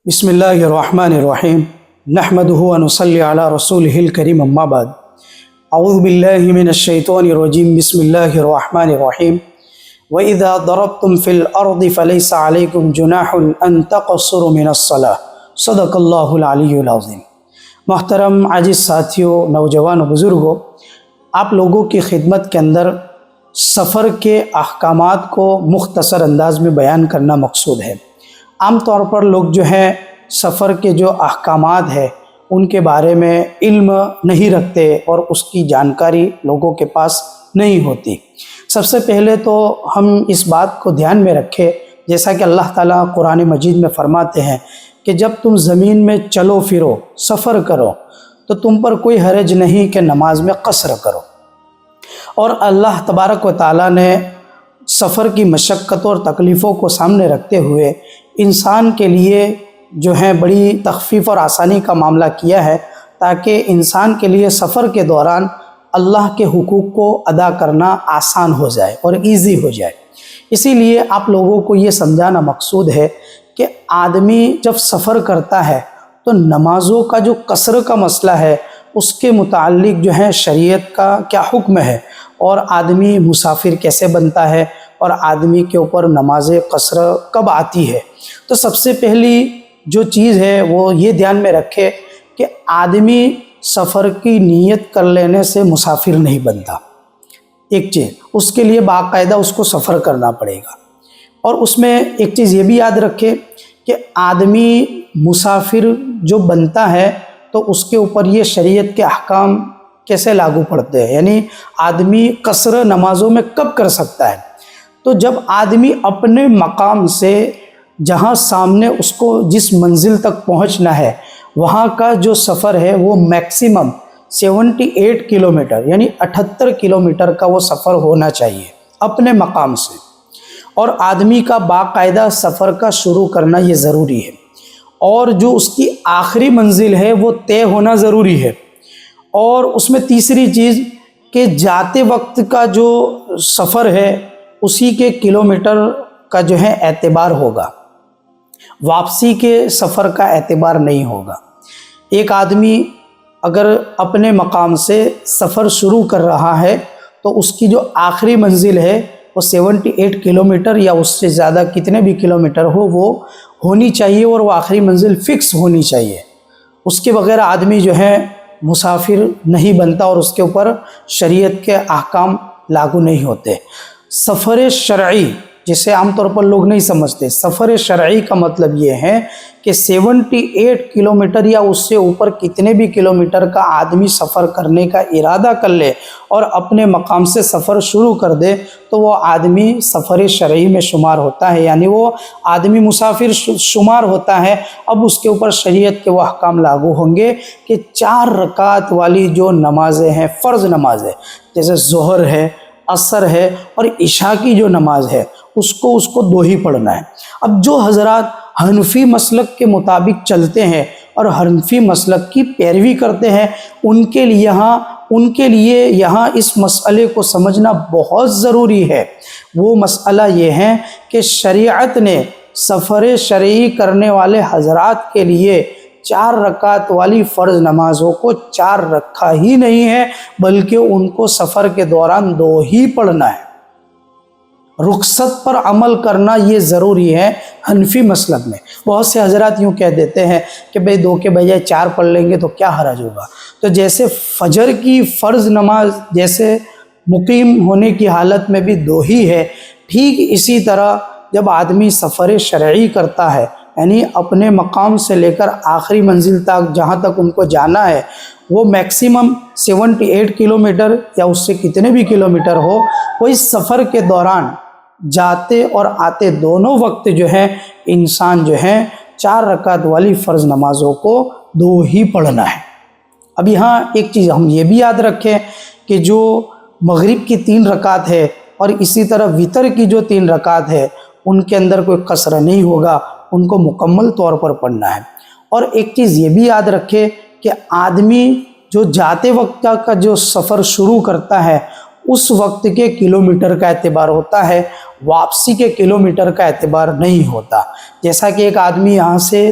بسم اللہ الرحمن الرحیم نحمدہ و نصلی علی رسولہ الکریم اما بعد اعوذ باللہ من الشیطان الرجیم بسم اللہ الرحمن الرحیم وَإِذَا ضَرَبْتُمْ فِي الْأَرْضِ فَلَيْسَ عَلَيْكُمْ جُنَاحٌ أَن تَقْصُرُوا مِنَ الصَّلَاةِ صدق اللہ العلی العظیم۔ محترم عزیز ساتھیوں، نوجوان و بزرگوں، آپ لوگوں کی خدمت کے اندر سفر کے احکامات کو مختصر انداز میں بیان کرنا مقصود ہے۔ عام طور پر لوگ جو ہیں سفر کے جو احکامات ہیں ان کے بارے میں علم نہیں رکھتے اور اس کی جانکاری لوگوں کے پاس نہیں ہوتی۔ سب سے پہلے تو ہم اس بات کو دھیان میں رکھیں، جیسا کہ اللہ تعالیٰ قرآن مجید میں فرماتے ہیں کہ جب تم زمین میں چلو پھرو، سفر کرو، تو تم پر کوئی حرج نہیں کہ نماز میں قصر کرو۔ اور اللہ تبارک و تعالیٰ نے سفر کی مشقتوں اور تکلیفوں کو سامنے رکھتے ہوئے انسان کے لیے جو ہے بڑی تخفیف اور آسانی کا معاملہ کیا ہے، تاکہ انسان کے لیے سفر کے دوران اللہ کے حقوق کو ادا کرنا آسان ہو جائے اور ایزی ہو جائے۔ اسی لیے آپ لوگوں کو یہ سمجھانا مقصود ہے کہ آدمی جب سفر کرتا ہے تو نمازوں کا جو قصر کا مسئلہ ہے اس کے متعلق جو ہے شریعت کا کیا حکم ہے، اور آدمی مسافر کیسے بنتا ہے، اور آدمی کے اوپر نماز قصر کب آتی ہے۔ تو سب سے پہلی جو چیز ہے وہ یہ دھیان میں رکھے کہ آدمی سفر کی نیت کر لینے سے مسافر نہیں بنتا۔ ایک چیز، اس کے لیے باقاعدہ اس کو سفر کرنا پڑے گا۔ اور اس میں ایک چیز یہ بھی یاد رکھے کہ آدمی مسافر جو بنتا ہے تو اس کے اوپر یہ شریعت کے احکام کیسے لاگو پڑتے ہیں، یعنی آدمی قصر نمازوں میں کب کر سکتا ہے۔ تو جب آدمی اپنے مقام سے جہاں سامنے اس کو جس منزل تک پہنچنا ہے وہاں کا جو سفر ہے وہ میکسیمم 78 کلومیٹر یعنی 78 کلومیٹر کا وہ سفر ہونا چاہیے اپنے مقام سے، اور آدمی کا باقاعدہ سفر کا شروع کرنا یہ ضروری ہے، اور جو اس کی آخری منزل ہے وہ طے ہونا ضروری ہے۔ اور اس میں تیسری چیز کہ جاتے وقت کا جو سفر ہے اسی کے کلومیٹر کا جو ہے اعتبار ہوگا، واپسی کے سفر کا اعتبار نہیں ہوگا۔ ایک آدمی اگر اپنے مقام سے سفر شروع کر رہا ہے تو اس کی جو آخری منزل ہے وہ 78 کلومیٹر یا اس سے زیادہ کتنے بھی کلومیٹر ہو وہ ہونی چاہیے، اور وہ آخری منزل فکس ہونی چاہیے۔ اس کے بغیر آدمی جو ہے مسافر نہیں بنتا اور اس کے اوپر شریعت کے احکام لاگو نہیں ہوتے۔ سفر شرعی جسے عام طور پر لوگ نہیں سمجھتے، سفر شرعی کا مطلب یہ ہے کہ 78 کلومیٹر یا اس سے اوپر کتنے بھی کلومیٹر کا آدمی سفر کرنے کا ارادہ کر لے اور اپنے مقام سے سفر شروع کر دے تو وہ آدمی سفر شرعی میں شمار ہوتا ہے، یعنی وہ آدمی مسافر شمار ہوتا ہے۔ اب اس کے اوپر شریعت کے وہ احکام لاگو ہوں گے کہ 4 رکعت والی جو نمازیں ہیں، فرض نمازیں جیسے ظہر ہے، عصر ہے اور عشاء کی جو نماز ہے اس کو 2 ہی پڑھنا ہے۔ اب جو حضرات حنفی مسلک کے مطابق چلتے ہیں اور حنفی مسلک کی پیروی کرتے ہیں ان کے لیے یہاں اس مسئلے کو سمجھنا بہت ضروری ہے۔ وہ مسئلہ یہ ہے کہ شریعت نے سفر شرعی کرنے والے حضرات کے لیے 4 رکعت والی فرض نمازوں کو 4 رکھا ہی نہیں ہے، بلکہ ان کو سفر کے دوران 2 ہی پڑھنا ہے۔ رخصت پر عمل کرنا یہ ضروری ہے حنفی مسلک میں۔ بہت سے حضرات یوں کہہ دیتے ہیں کہ بھئی 2 کے بجائے 4 پڑھ لیں گے تو کیا حرج ہوگا۔ تو جیسے فجر کی فرض نماز جیسے مقیم ہونے کی حالت میں بھی 2 ہی ہے، ٹھیک اسی طرح جب آدمی سفر شرعی کرتا ہے یعنی اپنے مقام سے لے کر آخری منزل تک جہاں تک ان کو جانا ہے وہ میکسیمم 78 کلومیٹر یا اس سے کتنے بھی کلومیٹر ہو، وہ اس سفر کے دوران جاتے اور آتے دونوں وقت جو ہے انسان جو ہے 4 رکعت والی فرض نمازوں کو 2 ہی پڑھنا ہے۔ اب یہاں ایک چیز ہم یہ بھی یاد رکھیں کہ جو مغرب کی 3 رکعت ہے اور اسی طرح وتر کی جو 3 رکعت ہے ان کے اندر کوئی قصر نہیں ہوگا، ان کو مکمل طور پر پڑھنا ہے۔ اور ایک چیز یہ بھی یاد رکھے کہ آدمی جو جاتے وقت کا جو سفر شروع کرتا ہے اس وقت کے کلومیٹر کا اعتبار ہوتا ہے، واپسی کے کلومیٹر کا اعتبار نہیں ہوتا۔ جیسا کہ ایک آدمی یہاں سے